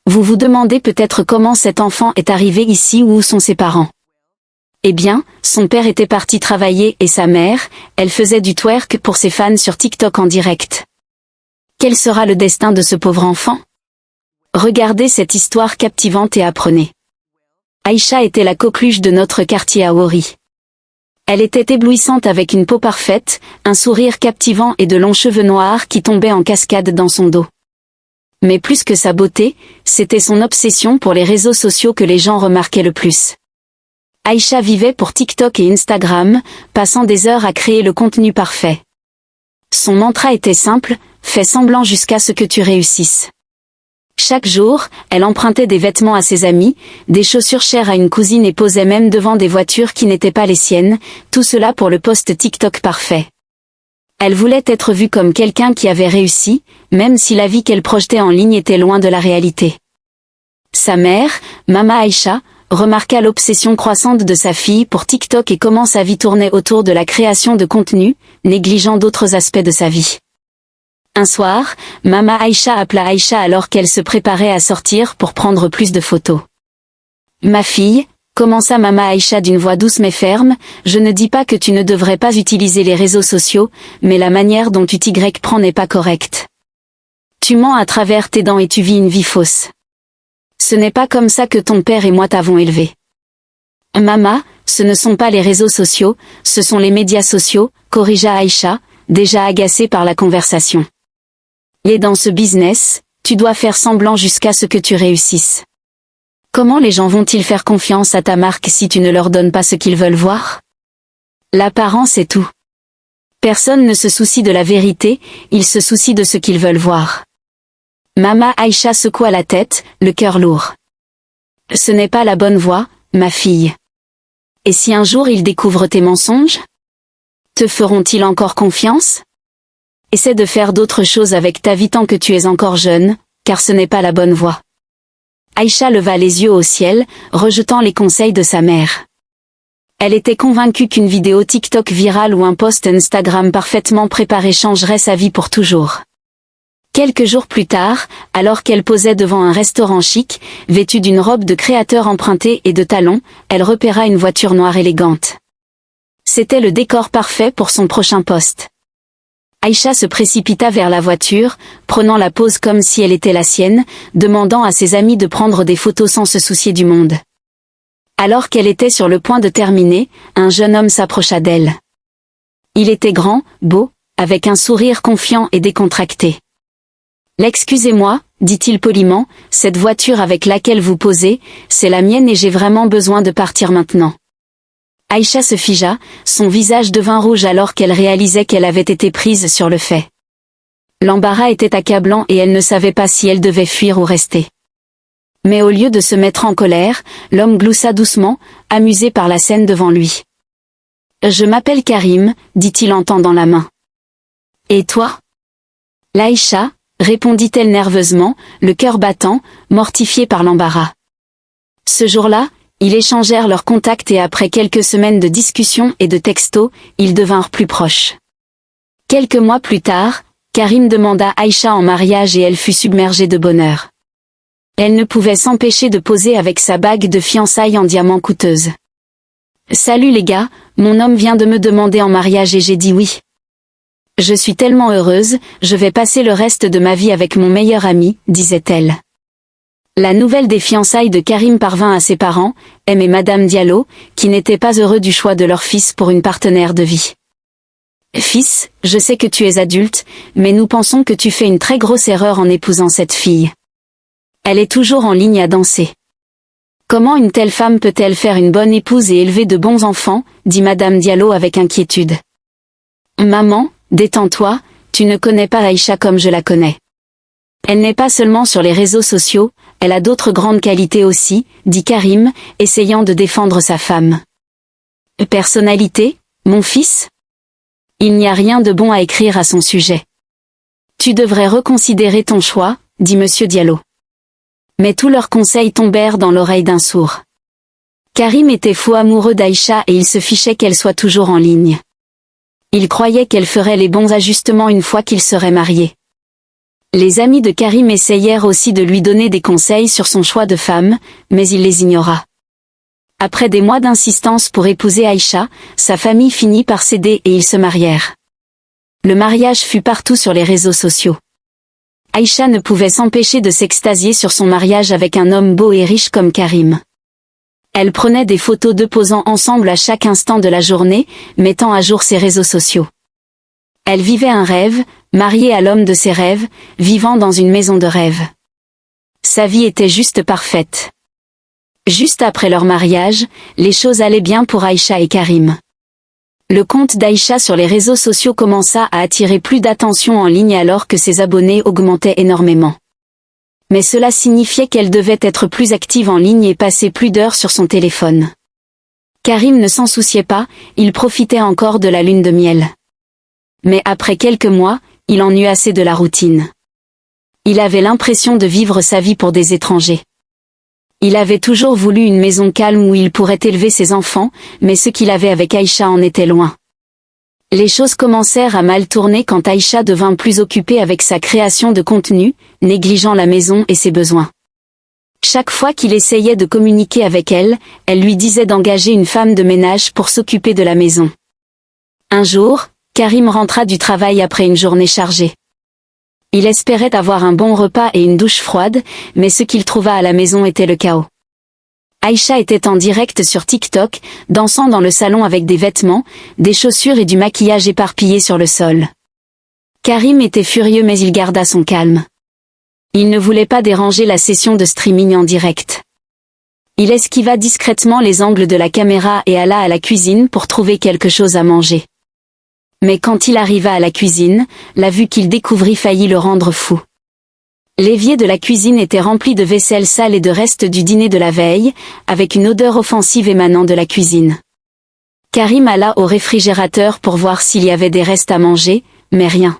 Vous vous demandez peut-être comment cet enfant est arrivé ici ou où sont ses parents. Eh bien, son père était parti travailler et sa mère, elle faisait du twerk pour ses fans sur TikTok en direct. Quel sera le destin de ce pauvre enfant? Regardez cette histoire captivante et apprenez. Aïcha était la coqueluche de notre quartier à Wori. Elle était éblouissante avec une peau parfaite, un sourire captivant et de longs cheveux noirs qui tombaient en cascade dans son dos. Mais plus que sa beauté, c'était son obsession pour les réseaux sociaux que les gens remarquaient le plus. Aïcha vivait pour TikTok et Instagram, passant des heures à créer le contenu parfait. Son mantra était simple, fais semblant jusqu'à ce que tu réussisses. Chaque jour, elle empruntait des vêtements à ses amis, des chaussures chères à une cousine et posait même devant des voitures qui n'étaient pas les siennes, tout cela pour le post TikTok parfait. Elle voulait être vue comme quelqu'un qui avait réussi, même si la vie qu'elle projetait en ligne était loin de la réalité. Sa mère, Mama Aïcha, remarqua l'obsession croissante de sa fille pour TikTok et comment sa vie tournait autour de la création de contenu, négligeant d'autres aspects de sa vie. Un soir, Mama Aïcha appela Aïcha alors qu'elle se préparait à sortir pour prendre plus de photos. « Ma fille », commença Mama Aïcha d'une voix douce mais ferme, « je ne dis pas que tu ne devrais pas utiliser les réseaux sociaux, mais la manière dont tu t'y prends n'est pas correcte. Tu mens à travers tes dents et tu vis une vie fausse. Ce n'est pas comme ça que ton père et moi t'avons élevé. Mama, ce ne sont pas les réseaux sociaux, ce sont les médias sociaux, corrigea Aïcha, déjà agacée par la conversation. Et dans ce business, tu dois faire semblant jusqu'à ce que tu réussisses. Comment les gens vont-ils faire confiance à ta marque si tu ne leur donnes pas ce qu'ils veulent voir? L'apparence est tout. Personne ne se soucie de la vérité, ils se soucient de ce qu'ils veulent voir. Mama Aïcha secoua la tête, le cœur lourd. Ce n'est pas la bonne voie, ma fille. Et si un jour ils découvrent tes mensonges? Te feront-ils encore confiance? Essaie de faire d'autres choses avec ta vie tant que tu es encore jeune, car ce n'est pas la bonne voie. Aïcha leva les yeux au ciel, rejetant les conseils de sa mère. Elle était convaincue qu'une vidéo TikTok virale ou un post Instagram parfaitement préparé changerait sa vie pour toujours. Quelques jours plus tard, alors qu'elle posait devant un restaurant chic, vêtue d'une robe de créateur empruntée et de talons, elle repéra une voiture noire élégante. C'était le décor parfait pour son prochain post. Aïcha se précipita vers la voiture, prenant la pose comme si elle était la sienne, demandant à ses amis de prendre des photos sans se soucier du monde. Alors qu'elle était sur le point de terminer, un jeune homme s'approcha d'elle. Il était grand, beau, avec un sourire confiant et décontracté. « Excusez-moi, dit-il poliment, cette voiture avec laquelle vous posez, c'est la mienne et j'ai vraiment besoin de partir maintenant. » Aïcha se figea, son visage devint rouge alors qu'elle réalisait qu'elle avait été prise sur le fait. L'embarras était accablant et elle ne savait pas si elle devait fuir ou rester. Mais au lieu de se mettre en colère, l'homme gloussa doucement, amusé par la scène devant lui. « Je m'appelle Karim, dit-il en tendant la main. Et toi? » L'Aïcha, répondit-elle nerveusement, le cœur battant, mortifiée par l'embarras. Ce jour-là, ils échangèrent leurs contacts et après quelques semaines de discussions et de textos, ils devinrent plus proches. Quelques mois plus tard, Karim demanda Aïcha en mariage et elle fut submergée de bonheur. Elle ne pouvait s'empêcher de poser avec sa bague de fiançailles en diamant coûteuse. « Salut les gars, mon homme vient de me demander en mariage et j'ai dit oui. Je suis tellement heureuse, je vais passer le reste de ma vie avec mon meilleur ami, disait-elle. La nouvelle des fiançailles de Karim parvint à ses parents, M et Madame Diallo, qui n'étaient pas heureux du choix de leur fils pour une partenaire de vie. « Fils, je sais que tu es adulte, mais nous pensons que tu fais une très grosse erreur en épousant cette fille. Elle est toujours en ligne à danser. Comment une telle femme peut-elle faire une bonne épouse et élever de bons enfants, dit Madame Diallo avec inquiétude. Maman, détends-toi, tu ne connais pas Aïcha comme je la connais. Elle n'est pas seulement sur les réseaux sociaux, elle a d'autres grandes qualités aussi, dit Karim, essayant de défendre sa femme. Personnalité, mon fils? Il n'y a rien de bon à écrire à son sujet. Tu devrais reconsidérer ton choix, dit Monsieur Diallo. Mais tous leurs conseils tombèrent dans l'oreille d'un sourd. Karim était fou amoureux d'Aïcha et il se fichait qu'elle soit toujours en ligne. Il croyait qu'elle ferait les bons ajustements une fois qu'ils seraient mariés. Les amis de Karim essayèrent aussi de lui donner des conseils sur son choix de femme, mais il les ignora. Après des mois d'insistance pour épouser Aïcha, sa famille finit par céder et ils se marièrent. Le mariage fut partout sur les réseaux sociaux. Aïcha ne pouvait s'empêcher de s'extasier sur son mariage avec un homme beau et riche comme Karim. Elle prenait des photos d'eux posant ensemble à chaque instant de la journée, mettant à jour ses réseaux sociaux. Elle vivait un rêve, mariée à l'homme de ses rêves, vivant dans une maison de rêve. Sa vie était juste parfaite. Juste après leur mariage, les choses allaient bien pour Aïcha et Karim. Le compte d'Aïcha sur les réseaux sociaux commença à attirer plus d'attention en ligne alors que ses abonnés augmentaient énormément. Mais cela signifiait qu'elle devait être plus active en ligne et passer plus d'heures sur son téléphone. Karim ne s'en souciait pas, il profitait encore de la lune de miel. Mais après quelques mois, il en eut assez de la routine. Il avait l'impression de vivre sa vie pour des étrangers. Il avait toujours voulu une maison calme où il pourrait élever ses enfants, mais ce qu'il avait avec Aïcha en était loin. Les choses commencèrent à mal tourner quand Aïcha devint plus occupée avec sa création de contenu, négligeant la maison et ses besoins. Chaque fois qu'il essayait de communiquer avec elle, elle lui disait d'engager une femme de ménage pour s'occuper de la maison. Un jour, Karim rentra du travail après une journée chargée. Il espérait avoir un bon repas et une douche froide, mais ce qu'il trouva à la maison était le chaos. Aïcha était en direct sur TikTok, dansant dans le salon avec des vêtements, des chaussures et du maquillage éparpillés sur le sol. Karim était furieux mais il garda son calme. Il ne voulait pas déranger la session de streaming en direct. Il esquiva discrètement les angles de la caméra et alla à la cuisine pour trouver quelque chose à manger. Mais quand il arriva à la cuisine, la vue qu'il découvrit faillit le rendre fou. L'évier de la cuisine était rempli de vaisselle sale et de restes du dîner de la veille, avec une odeur offensive émanant de la cuisine. Karim alla au réfrigérateur pour voir s'il y avait des restes à manger, mais rien.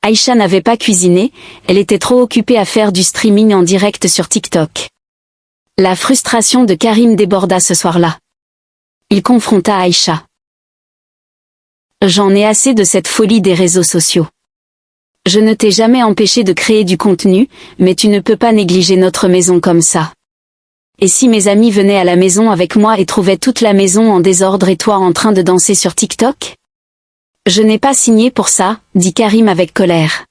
Aïcha n'avait pas cuisiné, elle était trop occupée à faire du streaming en direct sur TikTok. La frustration de Karim déborda ce soir-là. Il confronta Aïcha. J'en ai assez de cette folie des réseaux sociaux. Je ne t'ai jamais empêché de créer du contenu, mais tu ne peux pas négliger notre maison comme ça. Et si mes amis venaient à la maison avec moi et trouvaient toute la maison en désordre et toi en train de danser sur TikTok? Je n'ai pas signé pour ça, dit Karim avec colère.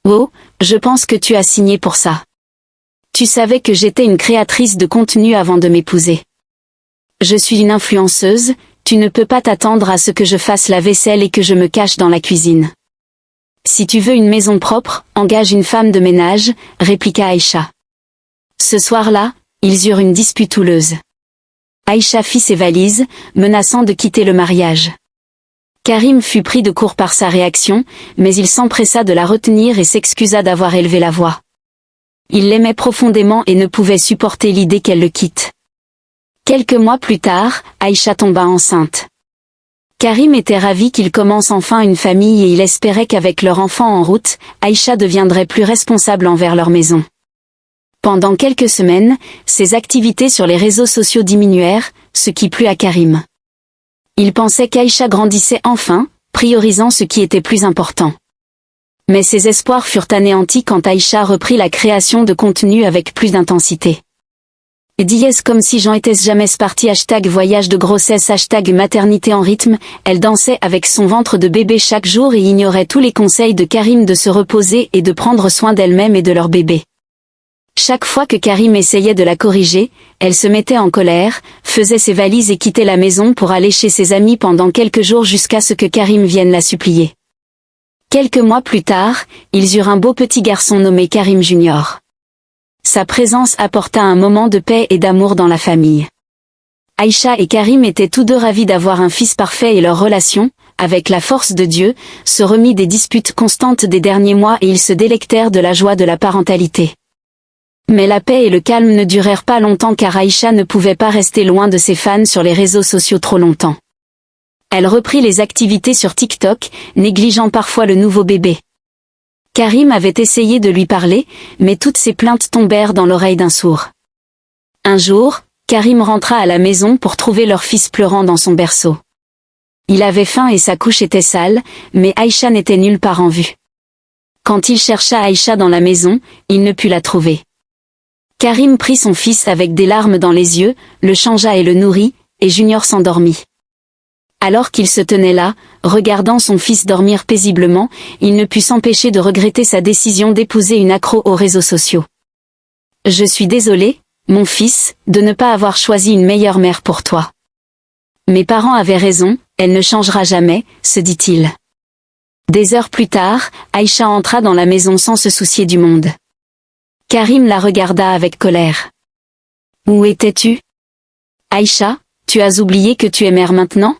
Oh, je pense que tu as signé pour ça. Tu savais que j'étais une créatrice de contenu avant de m'épouser. Je suis une influenceuse, tu ne peux pas t'attendre à ce que je fasse la vaisselle et que je me cache dans la cuisine. Si tu veux une maison propre, engage une femme de ménage, répliqua Aïcha. Ce soir-là, ils eurent une dispute houleuse. Aïcha fit ses valises, menaçant de quitter le mariage. Karim fut pris de court par sa réaction, mais il s'empressa de la retenir et s'excusa d'avoir élevé la voix. Il l'aimait profondément et ne pouvait supporter l'idée qu'elle le quitte. Quelques mois plus tard, Aïcha tomba enceinte. Karim était ravi qu'ils commencent enfin une famille et il espérait qu'avec leur enfant en route, Aïcha deviendrait plus responsable envers leur maison. Pendant quelques semaines, ses activités sur les réseaux sociaux diminuèrent, ce qui plut à Karim. Il pensait qu'Aïcha grandissait enfin, priorisant ce qui était plus important. Mais ses espoirs furent anéantis quand Aïcha reprit la création de contenu avec plus d'intensité. Diez comme si j'en étais jamais partie #voyage de grossesse #maternité en rythme, elle dansait avec son ventre de bébé chaque jour et ignorait tous les conseils de Karim de se reposer et de prendre soin d'elle-même et de leur bébé. Chaque fois que Karim essayait de la corriger, elle se mettait en colère, faisait ses valises et quittait la maison pour aller chez ses amis pendant quelques jours jusqu'à ce que Karim vienne la supplier. Quelques mois plus tard, ils eurent un beau petit garçon nommé Karim Junior. Sa présence apporta un moment de paix et d'amour dans la famille. Aïcha et Karim étaient tous deux ravis d'avoir un fils parfait et leur relation, avec la force de Dieu, se remit des disputes constantes des derniers mois et ils se délectèrent de la joie de la parentalité. Mais la paix et le calme ne durèrent pas longtemps car Aïcha ne pouvait pas rester loin de ses fans sur les réseaux sociaux trop longtemps. Elle reprit les activités sur TikTok, négligeant parfois le nouveau bébé. Karim avait essayé de lui parler, mais toutes ses plaintes tombèrent dans l'oreille d'un sourd. Un jour, Karim rentra à la maison pour trouver leur fils pleurant dans son berceau. Il avait faim et sa couche était sale, mais Aïcha n'était nulle part en vue. Quand il chercha Aïcha dans la maison, il ne put la trouver. Karim prit son fils avec des larmes dans les yeux, le changea et le nourrit, et Junior s'endormit. Alors qu'il se tenait là, regardant son fils dormir paisiblement, il ne put s'empêcher de regretter sa décision d'épouser une accro aux réseaux sociaux. « Je suis désolé, mon fils, de ne pas avoir choisi une meilleure mère pour toi. Mes parents avaient raison, elle ne changera jamais, se dit-il. » Des heures plus tard, Aïcha entra dans la maison sans se soucier du monde. Karim la regarda avec colère. « Où étais-tu ? Aïcha, tu as oublié que tu es mère maintenant ?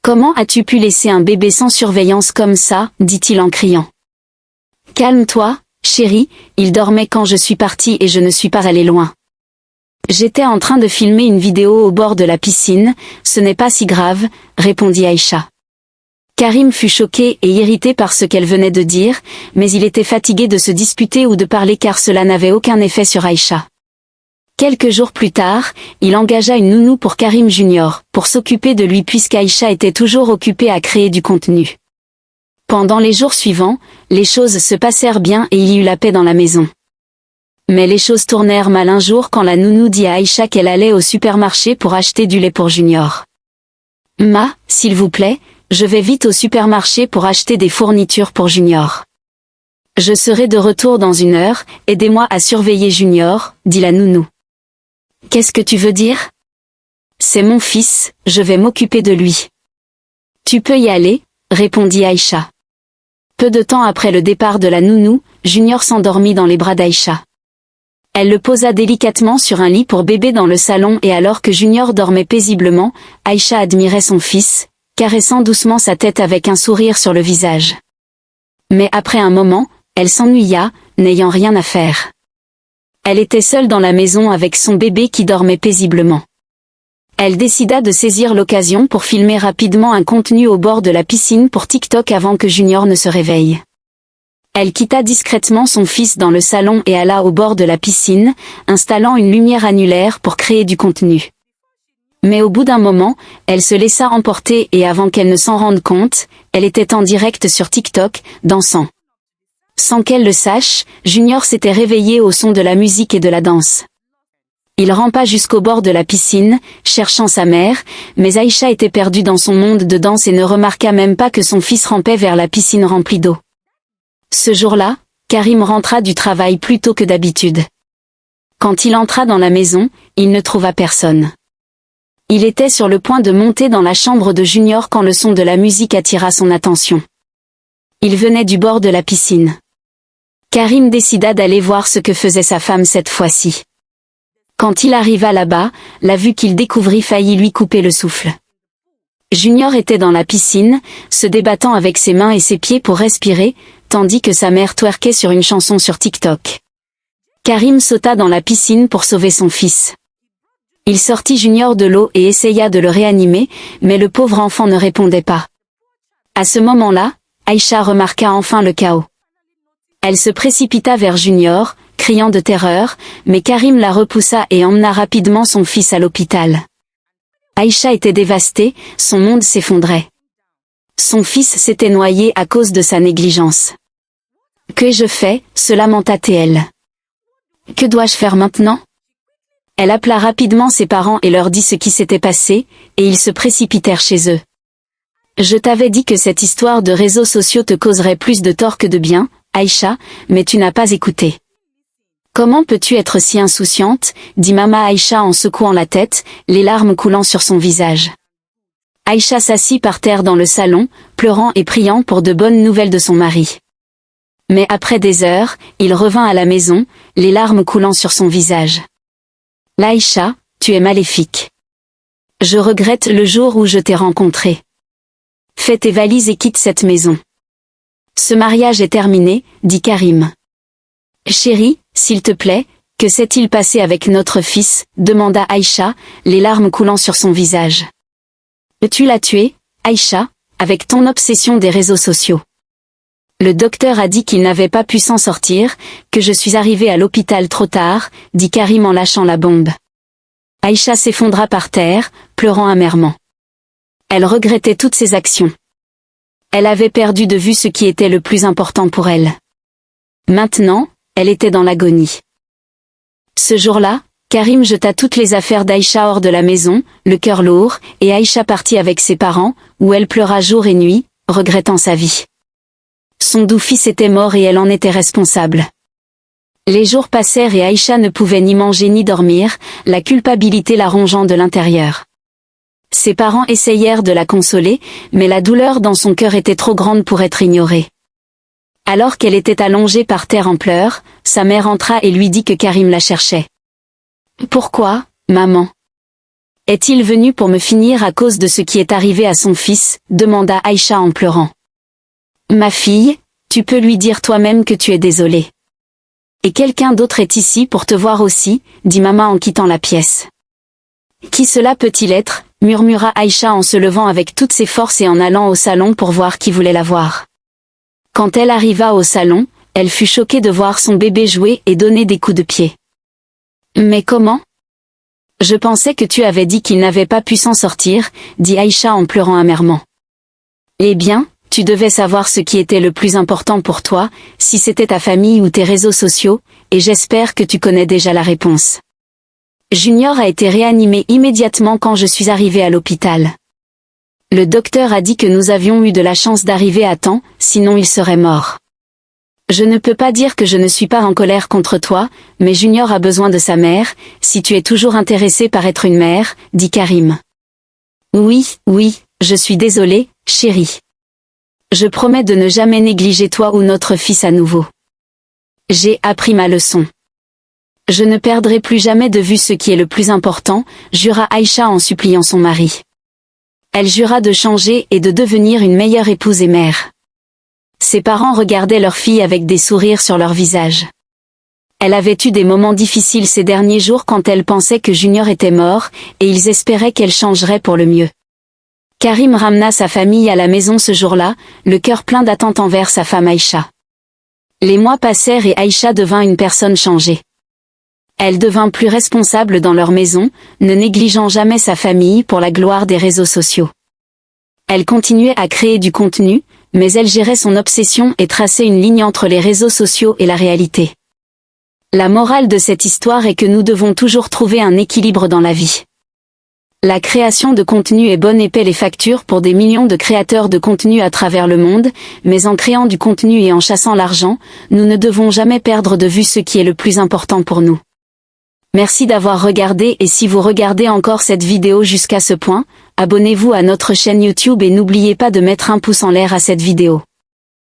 Comment as-tu pu laisser un bébé sans surveillance comme ça ?» dit-il en criant. « Calme-toi, chérie, il dormait quand je suis partie et je ne suis pas allée loin. J'étais en train de filmer une vidéo au bord de la piscine, ce n'est pas si grave, » répondit Aïcha. Karim fut choqué et irrité par ce qu'elle venait de dire, mais il était fatigué de se disputer ou de parler car cela n'avait aucun effet sur Aïcha. Quelques jours plus tard, il engagea une nounou pour Karim Junior, pour s'occuper de lui puisqu'Aïcha était toujours occupée à créer du contenu. Pendant les jours suivants, les choses se passèrent bien et il y eut la paix dans la maison. Mais les choses tournèrent mal un jour quand la nounou dit à Aïcha qu'elle allait au supermarché pour acheter du lait pour Junior. « Ma, s'il vous plaît, je vais vite au supermarché pour acheter des fournitures pour Junior. Je serai de retour dans 1 heure, aidez-moi à surveiller Junior, » dit la nounou. « Qu'est-ce que tu veux dire ? C'est mon fils, je vais m'occuper de lui. »« Tu peux y aller, » répondit Aïcha. Peu de temps après le départ de la nounou, Junior s'endormit dans les bras d'Aïcha. Elle le posa délicatement sur un lit pour bébé dans le salon et alors que Junior dormait paisiblement, Aïcha admirait son fils, caressant doucement sa tête avec un sourire sur le visage. Mais après un moment, elle s'ennuya, n'ayant rien à faire. Elle était seule dans la maison avec son bébé qui dormait paisiblement. Elle décida de saisir l'occasion pour filmer rapidement un contenu au bord de la piscine pour TikTok avant que Junior ne se réveille. Elle quitta discrètement son fils dans le salon et alla au bord de la piscine, installant une lumière annulaire pour créer du contenu. Mais au bout d'un moment, elle se laissa emporter et avant qu'elle ne s'en rende compte, elle était en direct sur TikTok, dansant. Sans qu'elle le sache, Junior s'était réveillé au son de la musique et de la danse. Il rampa jusqu'au bord de la piscine, cherchant sa mère, mais Aïcha était perdue dans son monde de danse et ne remarqua même pas que son fils rampait vers la piscine remplie d'eau. Ce jour-là, Karim rentra du travail plus tôt que d'habitude. Quand il entra dans la maison, il ne trouva personne. Il était sur le point de monter dans la chambre de Junior quand le son de la musique attira son attention. Il venait du bord de la piscine. Karim décida d'aller voir ce que faisait sa femme cette fois-ci. Quand il arriva là-bas, la vue qu'il découvrit faillit lui couper le souffle. Junior était dans la piscine, se débattant avec ses mains et ses pieds pour respirer, tandis que sa mère twerkait sur une chanson sur TikTok. Karim sauta dans la piscine pour sauver son fils. Il sortit Junior de l'eau et essaya de le réanimer, mais le pauvre enfant ne répondait pas. À ce moment-là, Aïcha remarqua enfin le chaos. Elle se précipita vers Junior, criant de terreur, mais Karim la repoussa et emmena rapidement son fils à l'hôpital. Aïcha était dévastée, son monde s'effondrait. Son fils s'était noyé à cause de sa négligence. « Qu'ai-je fait ?» se lamenta-t-elle. « Que dois-je faire maintenant ?» Elle appela rapidement ses parents et leur dit ce qui s'était passé, et ils se précipitèrent chez eux. « Je t'avais dit que cette histoire de réseaux sociaux te causerait plus de tort que de bien, Aïcha, mais tu n'as pas écouté. » « Comment peux-tu être si insouciante ?» dit Mama Aïcha en secouant la tête, les larmes coulant sur son visage. Aïcha s'assit par terre dans le salon, pleurant et priant pour de bonnes nouvelles de son mari. Mais après des heures, il revint à la maison, les larmes coulant sur son visage. « Aïcha, tu es maléfique. Je regrette le jour où je t'ai rencontré. Fais tes valises et quitte cette maison. »« Ce mariage est terminé, » dit Karim. « Chérie, s'il te plaît, que s'est-il passé avec notre fils ?» demanda Aïcha, les larmes coulant sur son visage. « Tu l'as tué, Aïcha, avec ton obsession des réseaux sociaux. Le docteur a dit qu'il n'avait pas pu s'en sortir, que je suis arrivée à l'hôpital trop tard, » dit Karim en lâchant la bombe. Aïcha s'effondra par terre, pleurant amèrement. Elle regrettait toutes ses actions. Elle avait perdu de vue ce qui était le plus important pour elle. Maintenant, elle était dans l'agonie. Ce jour-là, Karim jeta toutes les affaires d'Aïcha hors de la maison, le cœur lourd, et Aïcha partit avec ses parents, où elle pleura jour et nuit, regrettant sa vie. Son doux fils était mort et elle en était responsable. Les jours passèrent et Aïcha ne pouvait ni manger ni dormir, la culpabilité la rongeant de l'intérieur. Ses parents essayèrent de la consoler, mais la douleur dans son cœur était trop grande pour être ignorée. Alors qu'elle était allongée par terre en pleurs, sa mère entra et lui dit que Karim la cherchait. « Pourquoi, maman ? Est-il venu pour me finir à cause de ce qui est arrivé à son fils ?» demanda Aïcha en pleurant. « Ma fille, tu peux lui dire toi-même que tu es désolée. Et quelqu'un d'autre est ici pour te voir aussi, dit maman en quittant la pièce. « Qui cela peut-il être ?» murmura Aïcha en se levant avec toutes ses forces et en allant au salon pour voir qui voulait la voir. Quand elle arriva au salon, elle fut choquée de voir son bébé jouer et donner des coups de pied. « Mais comment ? Je pensais que tu avais dit qu'il n'avait pas pu s'en sortir, dit Aïcha en pleurant amèrement. Eh bien, tu devais savoir ce qui était le plus important pour toi, si c'était ta famille ou tes réseaux sociaux, et j'espère que tu connais déjà la réponse. Junior a été réanimé immédiatement quand je suis arrivée à l'hôpital. Le docteur a dit que nous avions eu de la chance d'arriver à temps, sinon il serait mort. Je ne peux pas dire que je ne suis pas en colère contre toi, mais Junior a besoin de sa mère, si tu es toujours intéressé par être une mère, dit Karim. Oui, je suis désolée, chérie. Je promets de ne jamais négliger toi ou notre fils à nouveau. J'ai appris ma leçon. Je ne perdrai plus jamais de vue ce qui est le plus important, jura Aïcha en suppliant son mari. Elle jura de changer et de devenir une meilleure épouse et mère. Ses parents regardaient leur fille avec des sourires sur leur visage. Elle avait eu des moments difficiles ces derniers jours quand elle pensait que Junior était mort, et ils espéraient qu'elle changerait pour le mieux. Karim ramena sa famille à la maison ce jour-là, le cœur plein d'attente envers sa femme Aïcha. Les mois passèrent et Aïcha devint une personne changée. Elle devint plus responsable dans leur maison, ne négligeant jamais sa famille pour la gloire des réseaux sociaux. Elle continuait à créer du contenu, mais elle gérait son obsession et traçait une ligne entre les réseaux sociaux et la réalité. La morale de cette histoire est que nous devons toujours trouver un équilibre dans la vie. La création de contenu est bonne et paie les factures pour des millions de créateurs de contenu à travers le monde, mais en créant du contenu et en chassant l'argent, nous ne devons jamais perdre de vue ce qui est le plus important pour nous. Merci d'avoir regardé et si vous regardez encore cette vidéo jusqu'à ce point, abonnez-vous à notre chaîne YouTube et n'oubliez pas de mettre un pouce en l'air à cette vidéo.